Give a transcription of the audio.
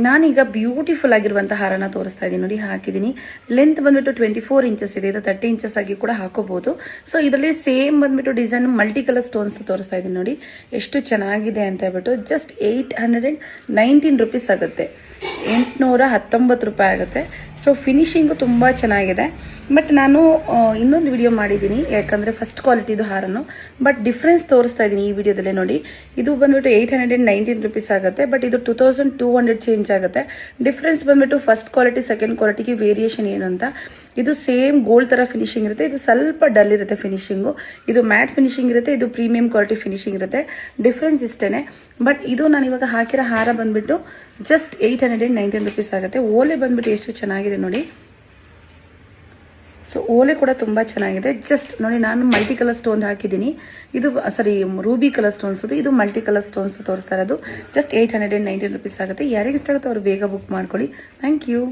ನಾನೀಗ ಬ್ಯೂಟಿಫುಲ್ ಆಗಿರುವಂತಹ ಹಾರನ ತೋರಿಸ್ತಾ ಇದ್ದೀನಿ ನೋಡಿ, ಹಾಕಿದ್ದೀನಿ. ಲೆಂತ್ ಬಂದ್ಬಿಟ್ಟು 24 ಇಂಚಸ್ ಇದೆ, ಇದು 30 ಇಂಚಸ್ ಆಗಿ ಕೂಡ ಹಾಕೋಬಹುದು. ಸೊ ಇದರಲ್ಲಿ ಸೇಮ್ ಬಂದ್ಬಿಟ್ಟು ಡಿಸೈನ್ ಮಲ್ಟಿ ಕಲರ್ ಸ್ಟೋನ್ಸ್ ತೋರಿಸ್ತಾ ಇದ್ದೀನಿ ನೋಡಿ, ಎಷ್ಟು ಚೆನ್ನಾಗಿದೆ ಅಂತ ಹೇಳ್ಬಿಟ್ಟು. ಜಸ್ಟ್ 819 ರುಪೀಸ್ ಆಗುತ್ತೆ, 819 ರೂಪಾಯಿ ಆಗುತ್ತೆ. ಸೊ ಫಿನಿಶಿಂಗು ತುಂಬ ಚೆನ್ನಾಗಿದೆ. ಬಟ್ ನಾನು ಇನ್ನೊಂದು ವಿಡಿಯೋ ಮಾಡಿದ್ದೀನಿ, ಯಾಕಂದರೆ ಫಸ್ಟ್ ಕ್ವಾಲಿಟಿದು ಹಾರನ್ನು, ಬಟ್ ಡಿಫ್ರೆನ್ಸ್ ತೋರಿಸ್ತಾ ಇದ್ದೀನಿ ಈ ವಿಡಿಯೋದಲ್ಲೇ ನೋಡಿ. ಇದು ಬಂದ್ಬಿಟ್ಟು 819 ರುಪೀಸ್ ಆಗುತ್ತೆ, ಬಟ್ ಇದು 2200 ಚೇಂಜ್ ಆಗುತ್ತೆ. ಡಿಫ್ರೆನ್ಸ್ ಬಂದ್ಬಿಟ್ಟು ಫಸ್ಟ್ ಕ್ವಾಲಿಟಿ ಸೆಕೆಂಡ್ ಕ್ವಾಲಿಟಿಗೆ ವೇರಿಯೇಷನ್ ಏನು ಅಂತ. ಇದು ಸೇಮ್ ಗೋಲ್ಡ್ ಥರ ಫಿನಿಶಿಂಗ್ ಇರುತ್ತೆ, ಇದು ಸ್ವಲ್ಪ ಡಲ್ ಇರುತ್ತೆ ಫಿನಿಶಿಂಗು. ಇದು ಮ್ಯಾಟ್ ಫಿನಿಶಿಂಗ್ ಇರುತ್ತೆ, ಇದು ಪ್ರೀಮಿಯಂ ಕ್ವಾಲಿಟಿ ಫಿನಿಶಿಂಗ್ ಇರುತ್ತೆ. ಡಿಫ್ರೆನ್ಸ್ ಇಷ್ಟೇ. ಬಟ್ ಇದು ನಾನು ಇವಾಗ ಹಾಕಿರೋ ಹಾರ ಬಂದ್ಬಿಟ್ಟು ಜಸ್ಟ್ 819 ರುಪೀಸ್ ಆಗುತ್ತೆ. ಓಲೆ ಬಂದ್ಬಿಟ್ಟು ಎಷ್ಟು ಚೆನ್ನಾಗಿದೆ ನೋಡಿ. ಸೊ ಓಲೆ ಕೂಡ ತುಂಬ ಚೆನ್ನಾಗಿದೆ. ಜಸ್ಟ್ ನೋಡಿ, ನಾನು ಮಲ್ಟಿ ಕಲರ್ ಸ್ಟೋನ್ ಹಾಕಿದ್ದೀನಿ. ಇದು ರೂಬಿ ಕಲರ್ ಸ್ಟೋನ್ಸ್, ಇದು ಮಲ್ಟಿ ಕಲರ್ ಸ್ಟೋನ್ಸ್ ತೋರಿಸ್ತಾ ಇರೋದು. ಜಸ್ಟ್ 819 ರುಪೀಸ್ ಆಗುತ್ತೆ. ಯಾರಿಗೆ ಇಷ್ಟ ಆಗುತ್ತೋ ಅವರು ಬೇಗ ಬುಕ್ ಮಾಡ್ಕೊಳ್ಳಿ. Thank you.